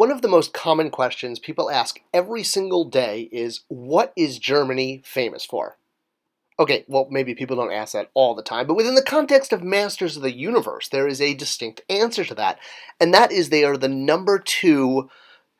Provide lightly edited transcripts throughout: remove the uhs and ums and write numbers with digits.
One of the most common questions people ask every single day is, what is Germany famous for? Okay, well, maybe people don't ask that all the time, but within the context of Masters of the Universe, there is a distinct answer to that, and that is they are the number two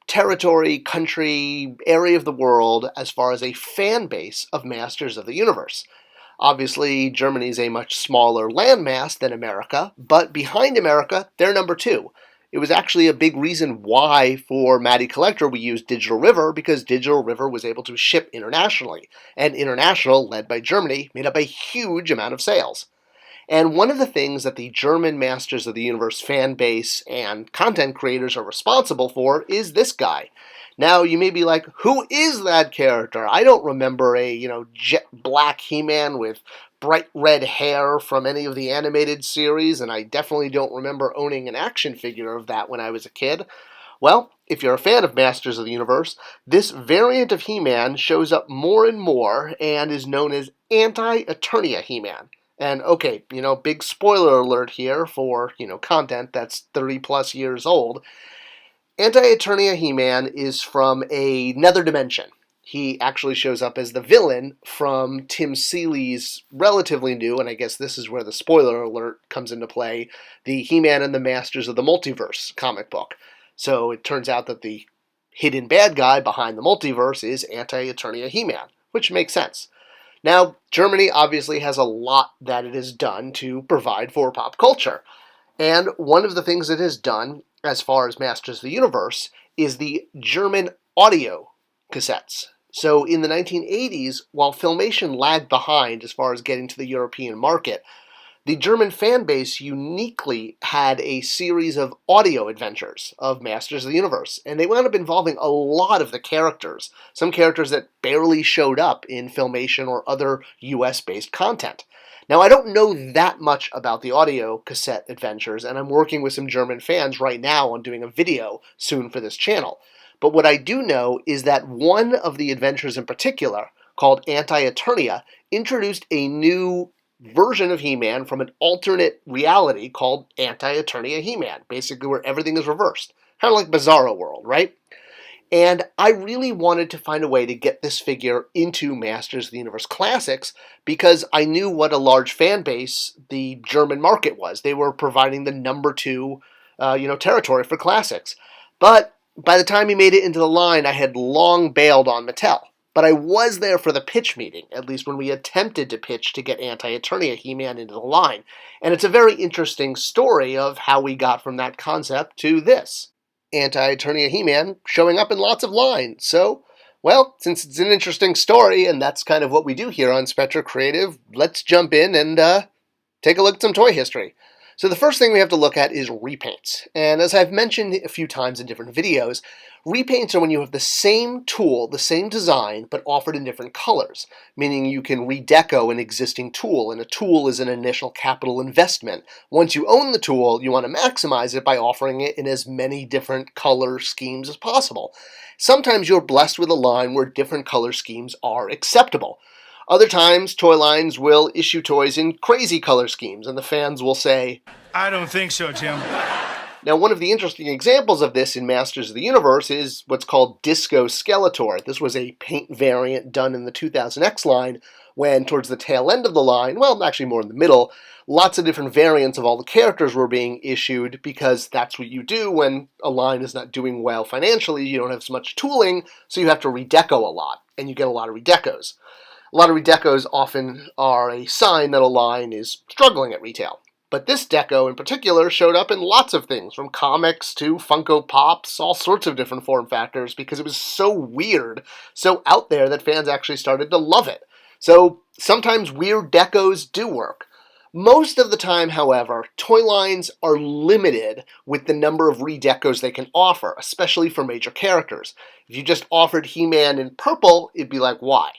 territory, country, area of the world as far as a fan base of Masters of the Universe. Obviously, Germany is a much smaller landmass than America, but behind America, they're number two. It was actually a big reason why, for Matty Collector, we used Digital River, because Digital River was able to ship internationally, and international, led by Germany, made up a huge amount of sales. And one of the things that the German Masters of the Universe fan base and content creators are responsible for is this guy. Now, you may be like, who is that character? I don't remember a, jet black He-Man with bright red hair from any of the animated series, and I definitely don't remember owning an action figure of that when I was a kid. Well, if you're a fan of Masters of the Universe, this variant of He-Man shows up more and more and is known as Anti Eternia He-Man. And okay, big spoiler alert here for, content that's 30 plus years old. Anti Eternia He-Man is from another dimension. He actually shows up as the villain from Tim Seeley's relatively new, and I guess this is where the spoiler alert comes into play, the He-Man and the Masters of the Multiverse comic book. So it turns out that the hidden bad guy behind the multiverse is Anti Eternia He-Man, which makes sense. Now, Germany obviously has a lot that it has done to provide for pop culture. And one of the things it has done, as far as Masters of the Universe, is the German audio cassettes. So in the 1980s, while Filmation lagged behind as far as getting to the European market, the German fan base uniquely had a series of audio adventures of Masters of the Universe, and they wound up involving a lot of the characters, some characters that barely showed up in Filmation or other US-based content. Now, I don't know that much about the audio cassette adventures, and I'm working with some German fans right now on doing a video soon for this channel. But what I do know is that one of the adventures in particular, called Anti Eternia, introduced a new version of He-Man from an alternate reality called Anti Eternia He-Man, basically where everything is reversed. Kind of like Bizarro World, right? And I really wanted to find a way to get this figure into Masters of the Universe Classics because I knew what a large fan base the German market was. They were providing the number two, territory for Classics. But by the time he made it into the line, I had long bailed on Mattel. But I was there for the pitch meeting, at least when we attempted to pitch to get Anti Eternia He-Man into the line. And it's a very interesting story of how we got from that concept to this. Anti Eternia He-Man showing up in lots of lines. So, well, since it's an interesting story, and that's kind of what we do here on Spector Creative, let's jump in and take a look at some toy history. So the first thing we have to look at is repaints. And as I've mentioned a few times in different videos, repaints are when you have the same tool, the same design, but offered in different colors, meaning you can redeco an existing tool, and a tool is an initial capital investment. Once you own the tool, you want to maximize it by offering it in as many different color schemes as possible. Sometimes you're blessed with a line where different color schemes are acceptable. Other times, toy lines will issue toys in crazy color schemes, and the fans will say, I don't think so, Tim. Now, one of the interesting examples of this in Masters of the Universe is what's called Disco Skeletor. This was a paint variant done in the 2000X line when, towards the tail end of the line, well, actually more in the middle, lots of different variants of all the characters were being issued because that's what you do when a line is not doing well financially. You don't have so much tooling, so you have to redeco a lot, and you get a lot of redecos. A lot of redecos often are a sign that a line is struggling at retail. But this deco in particular showed up in lots of things, from comics to Funko Pops, all sorts of different form factors, because it was so weird, so out there that fans actually started to love it. So sometimes weird decos do work. Most of the time, however, toy lines are limited with the number of redecos they can offer, especially for major characters. If you just offered He-Man in purple, it'd be like, why?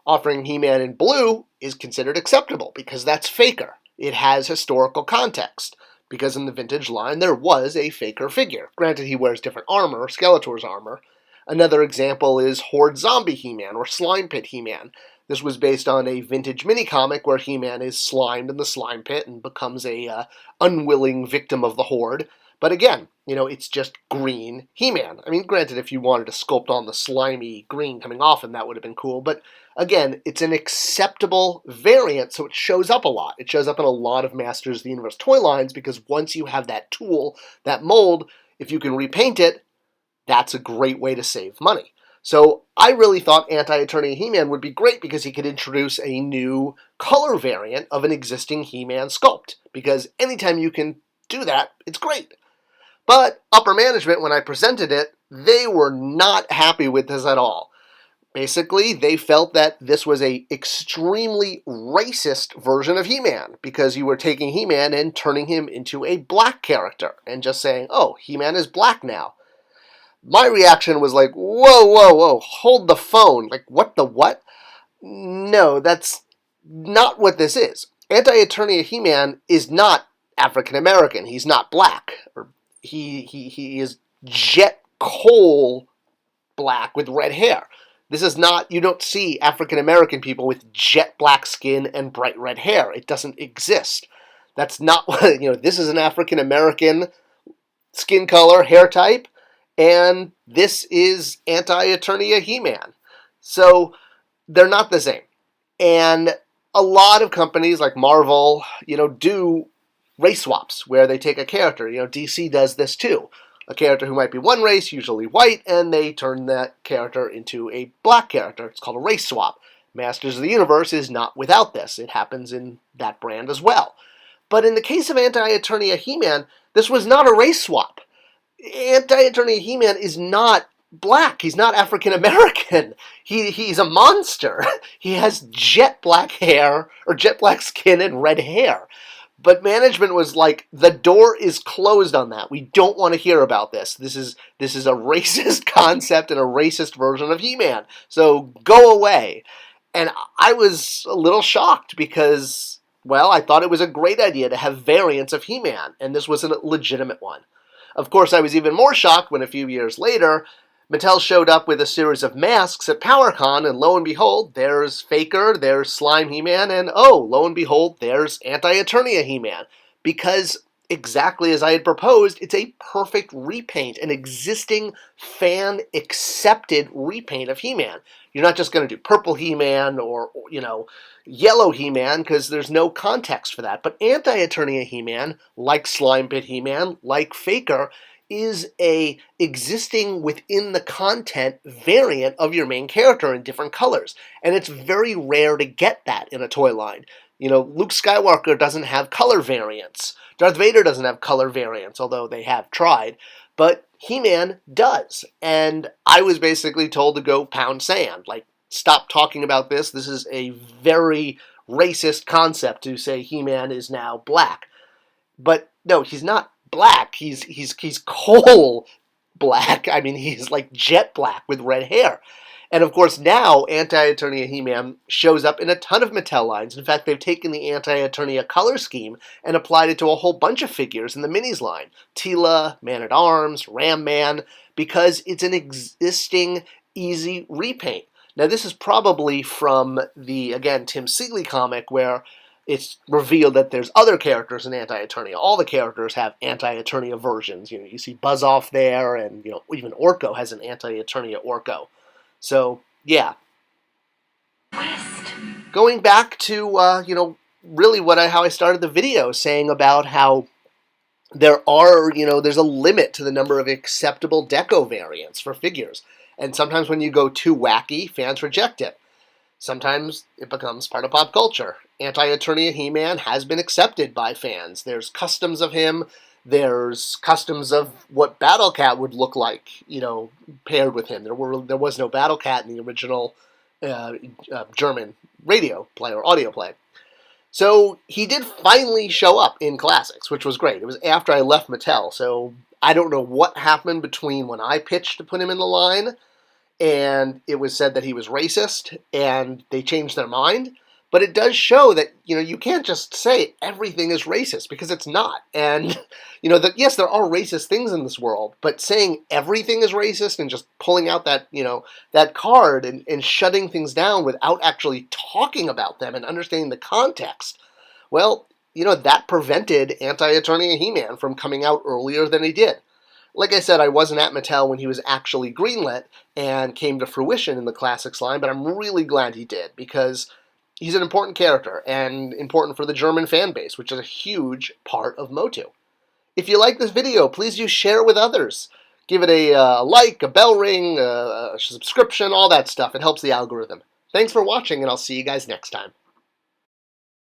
Offering He-Man in blue is considered acceptable because that's Faker. It has historical context because in the vintage line there was a Faker figure. Granted, he wears different armor, Skeletor's armor. Another example is Horde Zombie He-Man or Slime Pit He-Man. This was based on a vintage mini-comic where He-Man is slimed in the slime pit and becomes a unwilling victim of the Horde. But again, it's just green He-Man. I mean, granted, if you wanted to sculpt on the slimy green coming off him, that would have been cool. But again, it's an acceptable variant, so it shows up a lot. It shows up in a lot of Masters of the Universe toy lines, because once you have that tool, that mold, if you can repaint it, that's a great way to save money. So I really thought Anti Eternia He-Man would be great, because he could introduce a new color variant of an existing He-Man sculpt. Because anytime you can do that, it's great. But upper management, when I presented it, they were not happy with this at all. Basically, they felt that this was an extremely racist version of He-Man, because you were taking He-Man and turning him into a black character and just saying, oh, He-Man is black now. My reaction was like, whoa, whoa, whoa, hold the phone. Like, what the what? No, that's not what this is. Anti Eternia He-Man is not African American. He's not black. Or he is jet coal black with red hair. This is not, you don't see African American people with jet black skin and bright red hair. It doesn't exist. That's not what, this is an African American skin color, hair type, and this is Anti Eternia He-Man. So they're not the same. And a lot of companies like Marvel, do race swaps where they take a character. DC does this too. A character who might be one race, usually white, and they turn that character into a black character. It's called a race swap. Masters of the Universe is not without this. It happens in that brand as well. But in the case of Anti Eternia He-Man, this was not a race swap. Anti Eternia He-Man is not black. He's not African American. He's a monster. He has jet black hair, or jet black skin and red hair. But management was like, the door is closed on that. We don't want to hear about this. This is a racist concept and a racist version of He-Man. So go away. And I was a little shocked because, well, I thought it was a great idea to have variants of He-Man, and this was a legitimate one. Of course, I was even more shocked when a few years later, Mattel showed up with a series of masks at PowerCon, and lo and behold, there's Faker, there's Slime He-Man, and oh, lo and behold, there's Anti Eternia He-Man. Because, exactly as I had proposed, it's a perfect repaint, an existing fan-accepted repaint of He-Man. You're not just going to do purple He-Man or yellow He-Man, because there's no context for that. But Anti Eternia He-Man, like Slime Pit He-Man, like Faker, is a existing within the content variant of your main character in different colors. And it's very rare to get that in a toy line. Luke Skywalker doesn't have color variants. Darth Vader doesn't have color variants, although they have tried. But He-Man does. And I was basically told to go pound sand. Like, stop talking about this. This is a very racist concept to say He-Man is now black. But no, he's not black. He's coal black. I mean, he's like jet black with red hair. And of course now Anti Eternia He-Man shows up in a ton of Mattel lines. In fact, they've taken the Anti Eternia color scheme and applied it to a whole bunch of figures in the minis line. Teela, Man-at-Arms, Ram Man, because it's an existing easy repaint. Now this is probably from the, again, Tim Seeley comic where it's revealed that there's other characters in Anti Eternia. All the characters have Anti Eternia versions. You see Buzz Off there, and even Orko has an Anti Eternia Orko. So yeah. Going back to really how I started the video, saying about how there's a limit to the number of acceptable deco variants for figures, and sometimes when you go too wacky, fans reject it. Sometimes it becomes part of pop culture. Anti Eternia He-Man has been accepted by fans. There's customs of him. There's customs of what Battle Cat would look like, paired with him. There was no Battle Cat in the original German radio play or audio play. So he did finally show up in Classics, which was great. It was after I left Mattel, so I don't know what happened between when I pitched to put him in the line and it was said that he was racist, and they changed their mind. But it does show that, you can't just say everything is racist, because it's not. And, yes, there are racist things in this world, but saying everything is racist and just pulling out that, that card and shutting things down without actually talking about them and understanding the context, well, that prevented Anti Eternia He-Man from coming out earlier than he did. Like I said, I wasn't at Mattel when he was actually greenlit and came to fruition in the Classics line, but I'm really glad he did, because he's an important character and important for the German fan base, which is a huge part of Motu. If you like this video, please do share it with others. Give it a like, a bell ring, a subscription, all that stuff. It helps the algorithm. Thanks for watching, and I'll see you guys next time.